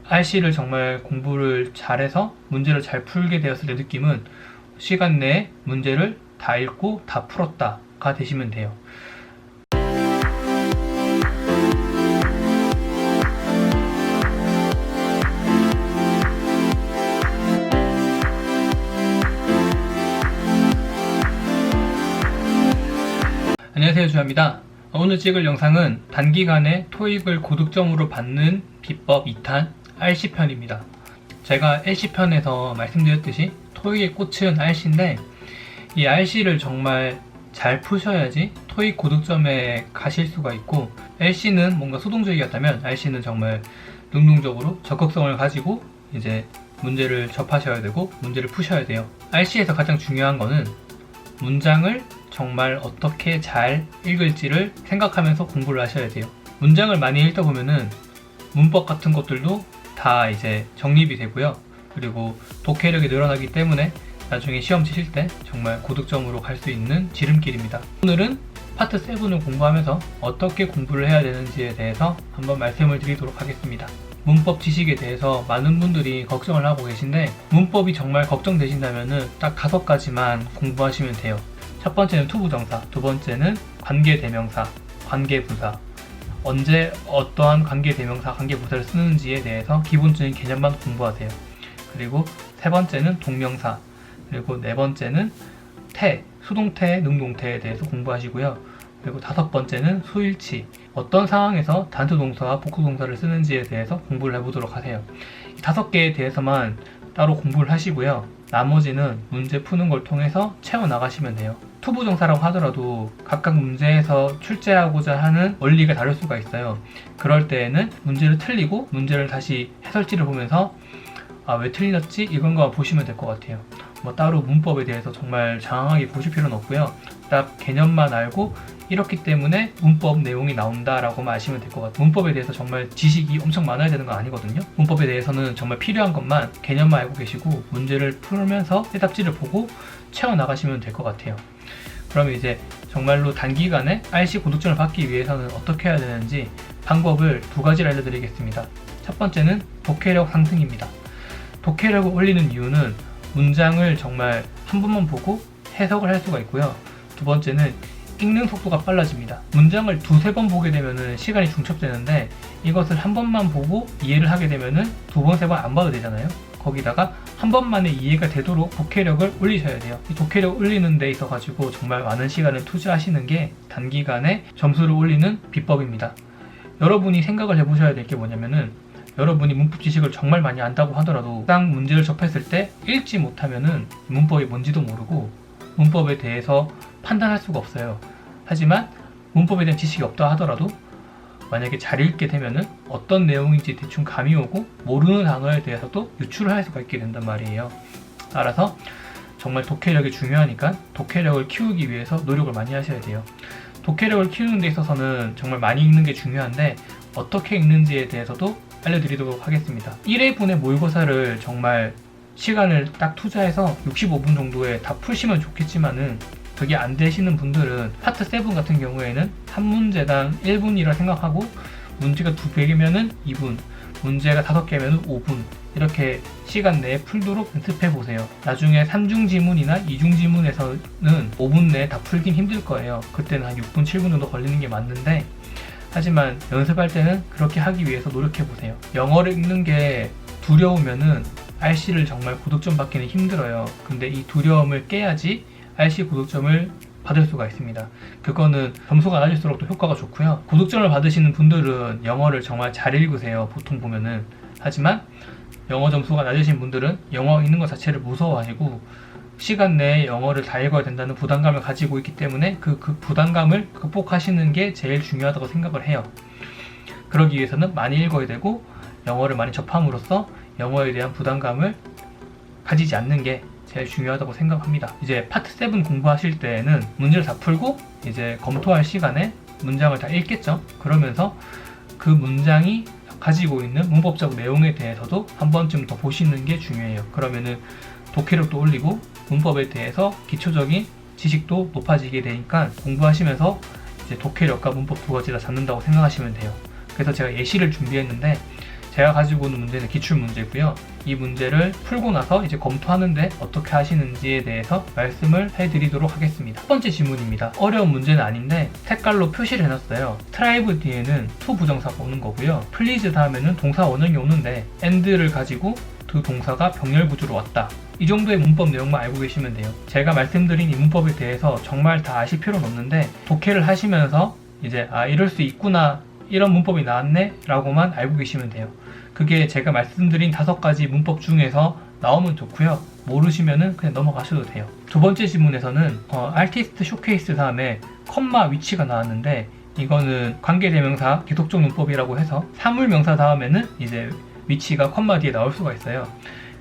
RC를 정말 공부를 잘해서 문제를 잘 풀게 되었을 때 느낌은 시간 내에 문제를 다 읽고 다 풀었다가 되시면 돼요. 안녕하세요, 주아입니다. 오늘 찍을 영상은 단기간에 토익을 고득점으로 받는 비법 2탄 RC편입니다. 제가 LC편에서 말씀드렸듯이 토익의 꽃은 RC인데 이 RC를 정말 잘 푸셔야지 토익 고득점에 가실 수가 있고, LC는 뭔가 수동적이었다면 RC는 정말 능동적으로 적극성을 가지고 이제 문제를 접하셔야 되고 문제를 푸셔야 돼요. RC에서 가장 중요한 거는 문장을 정말 어떻게 잘 읽을지를 생각하면서 공부를 하셔야 돼요. 문장을 많이 읽다 보면은 문법 같은 것들도 다 이제 정립이 되고요. 그리고 독해력이 늘어나기 때문에 나중에 시험 치실 때 정말 고득점으로 갈 수 있는 지름길입니다. 오늘은 파트 7을 공부하면서 어떻게 공부를 해야 되는지에 대해서 한번 말씀을 드리도록 하겠습니다. 문법 지식에 대해서 많은 분들이 걱정을 하고 계신데, 문법이 정말 걱정되신다면 딱 5가지만 공부하시면 돼요. 첫 번째는 투부정사, 두 번째는 관계대명사, 관계부사, 언제 어떠한 관계대명사, 관계부사를 쓰는지에 대해서 기본적인 개념만 공부하세요. 그리고 세 번째는 동명사, 그리고 네 번째는 태, 수동태, 능동태에 대해서 공부하시고요. 그리고 5번째는 수일치, 어떤 상황에서 단수동사와 복수동사를 쓰는지에 대해서 공부를 해보도록 하세요. 이 5개에 대해서만 따로 공부를 하시고요. 나머지는 문제 푸는 걸 통해서 채워나가시면 돼요. 투부정사라고 하더라도 각각 문제에서 출제하고자 하는 원리가 다를 수가 있어요. 그럴 때에는 문제를 틀리고 문제를 다시 해설지를 보면서 왜 틀렸지? 이런 거 보시면 될 것 같아요. 따로 문법에 대해서 정말 장황하게 보실 필요는 없고요. 딱 개념만 알고 이렇기 때문에 문법 내용이 나온다라고만 아시면 될 것 같아요. 문법에 대해서 정말 지식이 엄청 많아야 되는 건 아니거든요. 문법에 대해서는 정말 필요한 것만 개념만 알고 계시고 문제를 풀면서 해답지를 보고 채워나가시면 될 것 같아요. 그러면 이제 정말로 단기간에 RC 고득점을 받기 위해서는 어떻게 해야 되는지 방법을 2가지를 알려드리겠습니다. 첫 번째는 독해력 상승입니다. 독해력을 올리는 이유는 문장을 정말 한 번만 보고 해석을 할 수가 있고요. 두 번째는 읽는 속도가 빨라집니다. 문장을 2-3번 보게 되면 시간이 중첩되는데, 이것을 한 번만 보고 이해를 하게 되면 2번, 3번 안 봐도 되잖아요. 거기다가 한 번만에 이해가 되도록 독해력을 올리셔야 돼요. 이 독해력 올리는 데 있어 가지고 정말 많은 시간을 투자하시는 게 단기간에 점수를 올리는 비법입니다. 여러분이 생각을 해보셔야 될 게 뭐냐면은, 여러분이 문법 지식을 정말 많이 안다고 하더라도 딱 문제를 접했을 때 읽지 못하면은 문법이 뭔지도 모르고 문법에 대해서 판단할 수가 없어요. 하지만 문법에 대한 지식이 없다 하더라도 만약에 잘 읽게 되면은 어떤 내용인지 대충 감이 오고 모르는 단어에 대해서도 유출을 할 수가 있게 된단 말이에요. 따라서 정말 독해력이 중요하니까 독해력을 키우기 위해서 노력을 많이 하셔야 돼요. 독해력을 키우는 데 있어서는 정말 많이 읽는 게 중요한데, 어떻게 읽는지에 대해서도 알려드리도록 하겠습니다. 1회분의 모의고사를 정말 시간을 딱 투자해서 65분 정도에 다 푸시면 좋겠지만은 그게 안 되시는 분들은 파트 7 같은 경우에는 한 문제당 1분이라 생각하고 문제가 2개면은 2분, 문제가 5개면은 5분, 이렇게 시간 내에 풀도록 연습해 보세요. 나중에 3중 지문이나 2중 지문에서는 5분 내에 다 풀긴 힘들 거예요. 그때는 한 6분, 7분 정도 걸리는 게 맞는데, 하지만 연습할 때는 그렇게 하기 위해서 노력해 보세요. 영어를 읽는 게 두려우면은 RC를 정말 고득점 받기는 힘들어요. 근데 이 두려움을 깨야지 RC 고득점을 받을 수가 있습니다. 그거는 점수가 낮을수록 또 효과가 좋고요. 고득점을 받으시는 분들은 영어를 정말 잘 읽으세요, 보통 보면은. 하지만 영어 점수가 낮으신 분들은 영어 읽는 것 자체를 무서워하시고 시간 내에 영어를 다 읽어야 된다는 부담감을 가지고 있기 때문에 그 부담감을 극복하시는 게 제일 중요하다고 생각을 해요. 그러기 위해서는 많이 읽어야 되고 영어를 많이 접함으로써 영어에 대한 부담감을 가지지 않는 게 제일 중요하다고 생각합니다. 이제 파트 7 공부하실 때에는 문제를 다 풀고 이제 검토할 시간에 문장을 다 읽겠죠. 그러면서 그 문장이 가지고 있는 문법적 내용에 대해서도 한 번쯤 더 보시는 게 중요해요. 그러면은 독해력도 올리고 문법에 대해서 기초적인 지식도 높아지게 되니까 공부하시면서 이제 독해력과 문법 2가지 다 잡는다고 생각하시면 돼요. 그래서 제가 예시를 준비했는데, 제가 가지고 오는 문제는 기출 문제고요. 이 문제를 풀고 나서 이제 검토하는데 어떻게 하시는지에 대해서 말씀을 해드리도록 하겠습니다. 첫 번째 질문입니다. 어려운 문제는 아닌데 색깔로 표시를 해놨어요. 트라이브 뒤에는 to 부정사가 오는 거고요. please 다음에는 동사 원형이 오는데 and를 가지고 그 동사가 병렬 구조로 왔다. 이 정도의 문법 내용만 알고 계시면 돼요. 제가 말씀드린 이 문법에 대해서 정말 다 아실 필요는 없는데 독해를 하시면서 이제 이럴 수 있구나, 이런 문법이 나왔네 라고만 알고 계시면 돼요. 그게 제가 말씀드린 5가지 문법 중에서 나오면 좋고요. 모르시면은 그냥 넘어가셔도 돼요. 두 번째 질문에서는 artist showcase 다음에 컴마 위치가 나왔는데 이거는 관계대명사 계속적 문법이라고 해서 사물명사 다음에는 이제 위치가 컴마 뒤에 나올 수가 있어요.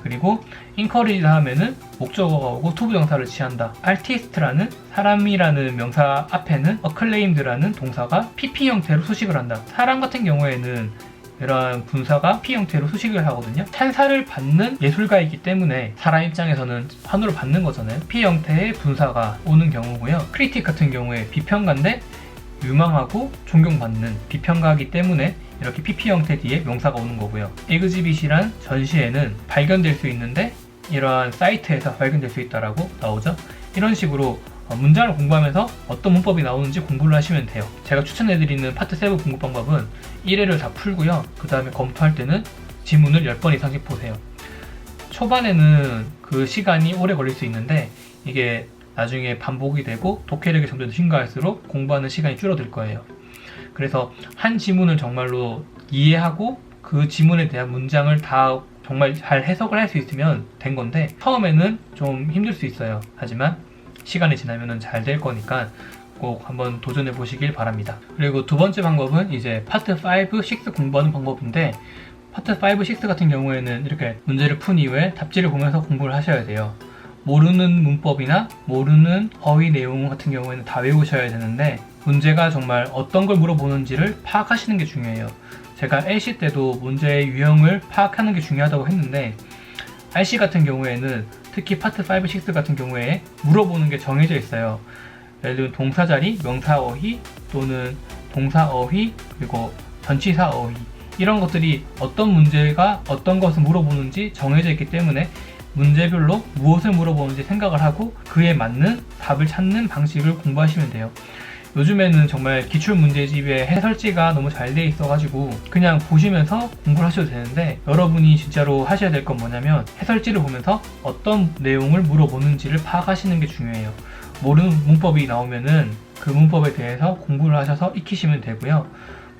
그리고 encourage 다음에는 목적어가 오고 to 부정사를 취한다. artist라는 사람이라는 명사 앞에는 acclaimed라는 동사가 PP 형태로 수식을 한다. 사람 같은 경우에는 이러한 분사가 P 형태로 수식을 하거든요. 찬사를 받는 예술가이기 때문에 사람 입장에서는 환호를 받는 거잖아요. P 형태의 분사가 오는 경우고요. critic 같은 경우에 비평가인데 유망하고 존경받는 비평가이기 때문에 이렇게 PP 형태 뒤에 명사가 오는 거고요. exhibit이란 전시회는 발견될 수 있는데 이러한 사이트에서 발견될 수 있다라고 나오죠. 이런 식으로 문장을 공부하면서 어떤 문법이 나오는지 공부를 하시면 돼요. 제가 추천해드리는 파트 7 공부 방법은 1회를 다 풀고요. 그 다음에 검토할 때는 지문을 10번 이상씩 보세요. 초반에는 그 시간이 오래 걸릴 수 있는데 이게 나중에 반복이 되고 독해력이 점점 증가할수록 공부하는 시간이 줄어들 거예요. 그래서 한 지문을 정말로 이해하고 그 지문에 대한 문장을 다 정말 잘 해석을 할 수 있으면 된 건데 처음에는 좀 힘들 수 있어요. 하지만 시간이 지나면 잘 될 거니까 꼭 한번 도전해 보시길 바랍니다. 그리고 두 번째 방법은 이제 파트 5, 6 공부하는 방법인데 파트 5, 6 같은 경우에는 이렇게 문제를 푼 이후에 답지를 보면서 공부를 하셔야 돼요. 모르는 문법이나 모르는 어휘 내용 같은 경우에는 다 외우셔야 되는데 문제가 정말 어떤 걸 물어보는지를 파악하시는 게 중요해요. 제가 LC 때도 문제의 유형을 파악하는 게 중요하다고 했는데 RC 같은 경우에는 특히 파트 5, 6 같은 경우에 물어보는 게 정해져 있어요. 예를 들면 동사자리, 명사어휘 또는 동사어휘 그리고 전치사어휘 이런 것들이 어떤 문제가 어떤 것을 물어보는지 정해져 있기 때문에 문제별로 무엇을 물어보는지 생각을 하고 그에 맞는 답을 찾는 방식을 공부하시면 돼요. 요즘에는 정말 기출문제집의 해설지가 너무 잘 돼 있어가지고 그냥 보시면서 공부를 하셔도 되는데 여러분이 진짜로 하셔야 될 건 뭐냐면 해설지를 보면서 어떤 내용을 물어보는지를 파악하시는 게 중요해요. 모르는 문법이 나오면은 그 문법에 대해서 공부를 하셔서 익히시면 되고요.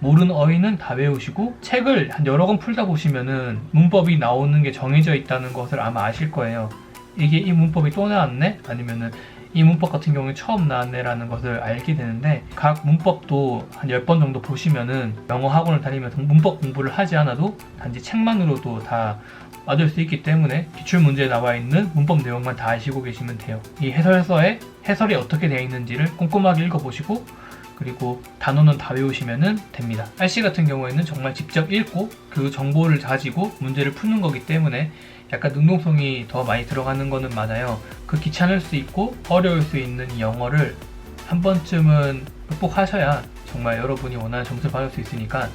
모르는 어휘는 다 외우시고 책을 한 여러 권 풀다 보시면은 문법이 나오는 게 정해져 있다는 것을 아마 아실 거예요. 이게 이 문법이 또 나왔네? 아니면은 이 문법 같은 경우에 처음 나왔네 라는 것을 알게 되는데 각 문법도 한 10번 정도 보시면은 영어 학원을 다니면서 문법 공부를 하지 않아도 단지 책만으로도 다 맞을 수 있기 때문에 기출문제에 나와 있는 문법 내용만 다 아시고 계시면 돼요. 이 해설서에 해설이 어떻게 되어 있는지를 꼼꼼하게 읽어보시고 그리고 단어는 다 외우시면 됩니다. RC 같은 경우에는 정말 직접 읽고 그 정보를 가지고 문제를 푸는 거기 때문에 약간 능동성이 더 많이 들어가는 거는 맞아요. 그 귀찮을 수 있고 어려울 수 있는 이 영어를 한 번쯤은 극복하셔야 정말 여러분이 원하는 점수를 받을 수 있으니까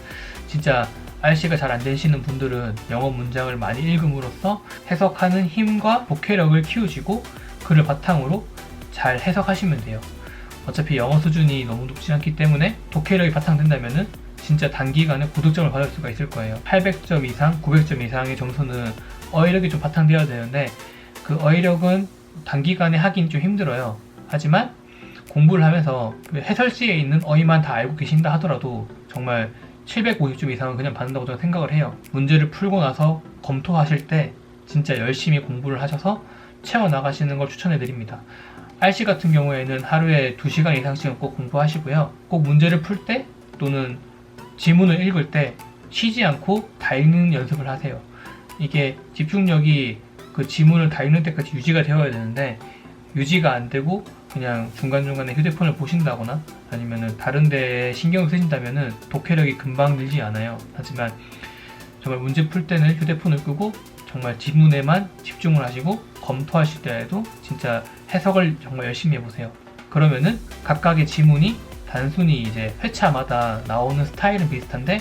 진짜 RC가 잘 안 되시는 분들은 영어 문장을 많이 읽음으로써 해석하는 힘과 독해력을 키우시고 그를 바탕으로 잘 해석하시면 돼요. 어차피 영어 수준이 너무 높지 않기 때문에 독해력이 바탕된다면은 진짜 단기간에 고득점을 받을 수가 있을 거예요. 800점 이상, 900점 이상의 점수는 어휘력이 좀 바탕되어야 되는데 그 어휘력은 단기간에 하긴 좀 힘들어요. 하지만 공부를 하면서 그 해설지에 있는 어휘만 다 알고 계신다 하더라도 정말 750점 이상은 그냥 받는다고 저는 생각을 해요. 문제를 풀고 나서 검토하실 때 진짜 열심히 공부를 하셔서 채워나가시는 걸 추천해드립니다. RC 같은 경우에는 하루에 2시간 이상씩은 꼭 공부하시고요. 꼭 문제를 풀 때 또는 지문을 읽을 때 쉬지 않고 다 읽는 연습을 하세요. 이게 집중력이 그 지문을 다 읽는 때까지 유지가 되어야 되는데 유지가 안 되고 그냥 중간중간에 휴대폰을 보신다거나 아니면은 다른 데에 신경을 쓰신다면은 독해력이 금방 늘지 않아요. 하지만 정말 문제 풀 때는 휴대폰을 끄고 정말 지문에만 집중을 하시고 검토하실 때에도 진짜 해석을 정말 열심히 해보세요. 그러면은 각각의 지문이 단순히 이제 회차마다 나오는 스타일은 비슷한데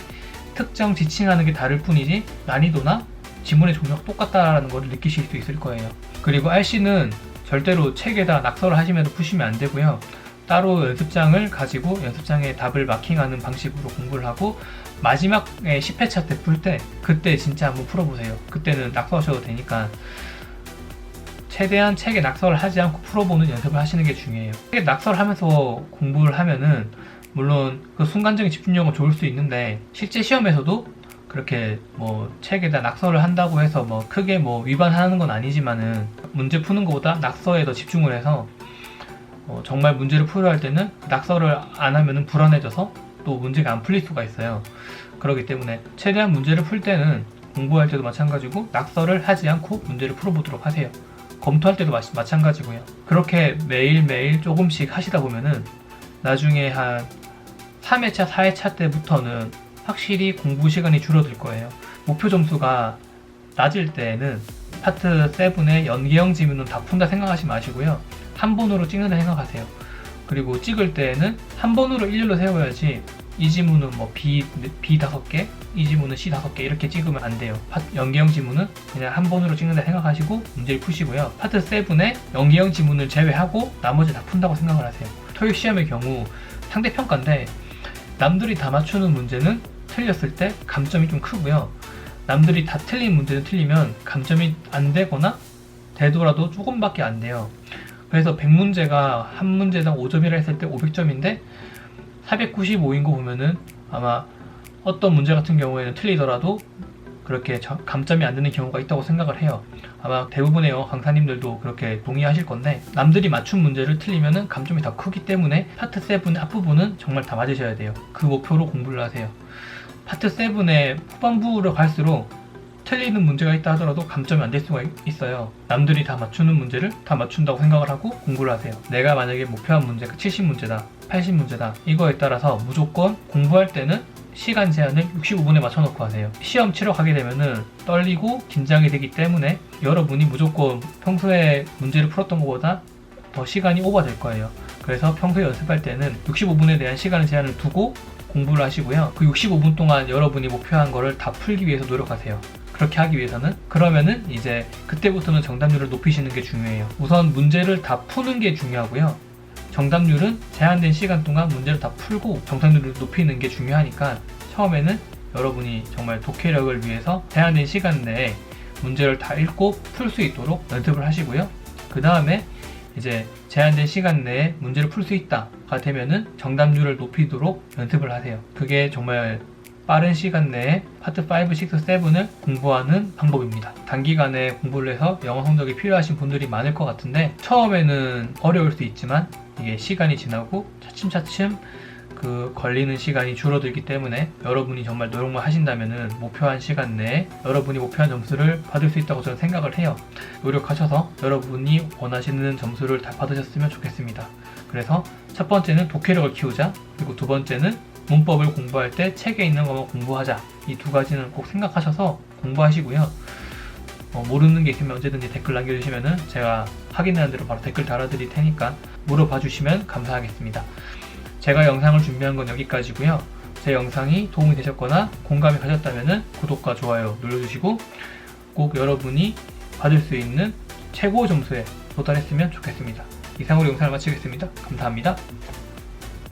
특정 지칭하는 게 다를 뿐이지 난이도나 지문의 종류가 똑같다라는 걸 느끼실 수 있을 거예요. 그리고 RC는 절대로 책에다 낙서를 하시면서 푸시면 안 되고요. 따로 연습장을 가지고 연습장에 답을 마킹하는 방식으로 공부를 하고 마지막에 10회차 때 풀 때 그때 진짜 한번 풀어보세요. 그때는 낙서하셔도 되니까 최대한 책에 낙서를 하지 않고 풀어보는 연습을 하시는 게 중요해요. 책에 낙서를 하면서 공부를 하면은 물론 그 순간적인 집중력은 좋을 수 있는데 실제 시험에서도 그렇게 뭐 책에다 낙서를 한다고 해서 뭐 크게 뭐 위반하는 건 아니지만은 문제 푸는 것보다 낙서에 더 집중을 해서 정말 문제를 풀어야 할 때는 낙서를 안 하면은 불안해져서 또 문제가 안 풀릴 수가 있어요. 그렇기 때문에 최대한 문제를 풀 때는 공부할 때도 마찬가지고 낙서를 하지 않고 문제를 풀어보도록 하세요. 검토할 때도 마찬가지고요. 그렇게 매일매일 조금씩 하시다 보면은 나중에 한 3회차, 4회차 때부터는 확실히 공부 시간이 줄어들 거예요. 목표 점수가 낮을 때에는 파트 7의 연계형 지문은 다 푼다 생각하지 마시고요. 한 번으로 찍는다 생각하세요. 그리고 찍을 때에는 한 번으로 일렬로 세워야지 이 지문은 뭐 B 5개, 이 지문은 C 5개 이렇게 찍으면 안 돼요. 연계형 지문은 그냥 한 번으로 찍는다 생각하시고 문제를 푸시고요. 파트 7의 연계형 지문을 제외하고 나머지 다 푼다고 생각을 하세요. 토익 시험의 경우 상대평가인데 남들이 다 맞추는 문제는 틀렸을 때 감점이 좀 크고요. 남들이 다 틀린 문제는 틀리면 감점이 안 되거나 되더라도 조금밖에 안 돼요. 그래서 100문제가 한 문제당 5점이라 했을 때 500점인데 495인 거 보면은 아마 어떤 문제 같은 경우에는 틀리더라도 그렇게 감점이 안 되는 경우가 있다고 생각을 해요. 아마 대부분의 영어 강사님들도 그렇게 동의하실 건데 남들이 맞춘 문제를 틀리면은 감점이 더 크기 때문에 파트 7의 앞부분은 정말 다 맞으셔야 돼요. 그 목표로 공부를 하세요. 파트 7의 후반부로 갈수록 틀리는 문제가 있다 하더라도 감점이 안 될 수가 있어요. 남들이 다 맞추는 문제를 다 맞춘다고 생각을 하고 공부를 하세요. 내가 만약에 목표한 문제가 70문제다, 80문제다 이거에 따라서 무조건 공부할 때는 시간 제한을 65분에 맞춰놓고 하세요. 시험 치러 가게 되면은 떨리고 긴장이 되기 때문에 여러분이 무조건 평소에 문제를 풀었던 것보다 더 시간이 오버될 거예요. 그래서 평소에 연습할 때는 65분에 대한 시간 제한을 두고 공부를 하시고요. 그 65분 동안 여러분이 목표한 거를 다 풀기 위해서 노력하세요. 그렇게 하기 위해서는 그러면은 이제 그때부터는 정답률을 높이시는 게 중요해요. 우선 문제를 다 푸는 게 중요하고요. 정답률은 제한된 시간 동안 문제를 다 풀고 정답률을 높이는 게 중요하니까 처음에는 여러분이 정말 독해력을 위해서 제한된 시간 내에 문제를 다 읽고 풀 수 있도록 연습을 하시고요. 그 다음에 이제 제한된 시간 내에 문제를 풀 수 있다가 되면은 정답률을 높이도록 연습을 하세요. 그게 정말 빠른 시간 내에 파트 5, 6, 7을 공부하는 방법입니다. 단기간에 공부를 해서 영어 성적이 필요하신 분들이 많을 것 같은데 처음에는 어려울 수 있지만 이게 시간이 지나고 차츰차츰 그 걸리는 시간이 줄어들기 때문에 여러분이 정말 노력만 하신다면은 목표한 시간 내에 여러분이 목표한 점수를 받을 수 있다고 저는 생각을 해요. 노력하셔서 여러분이 원하시는 점수를 다 받으셨으면 좋겠습니다. 그래서 첫 번째는 독해력을 키우자. 그리고 두 번째는 문법을 공부할 때 책에 있는 것만 공부하자. 이 두 가지는 꼭 생각하셔서 공부하시고요. 모르는 게 있으면 언제든지 댓글 남겨주시면은 제가 확인하는 대로 바로 댓글 달아드릴 테니까 물어봐 주시면 감사하겠습니다. 제가 영상을 준비한 건 여기까지고요. 제 영상이 도움이 되셨거나 공감이 가셨다면 구독과 좋아요 눌러주시고 꼭 여러분이 받을 수 있는 최고 점수에 도달했으면 좋겠습니다. 이상으로 영상을 마치겠습니다. 감사합니다.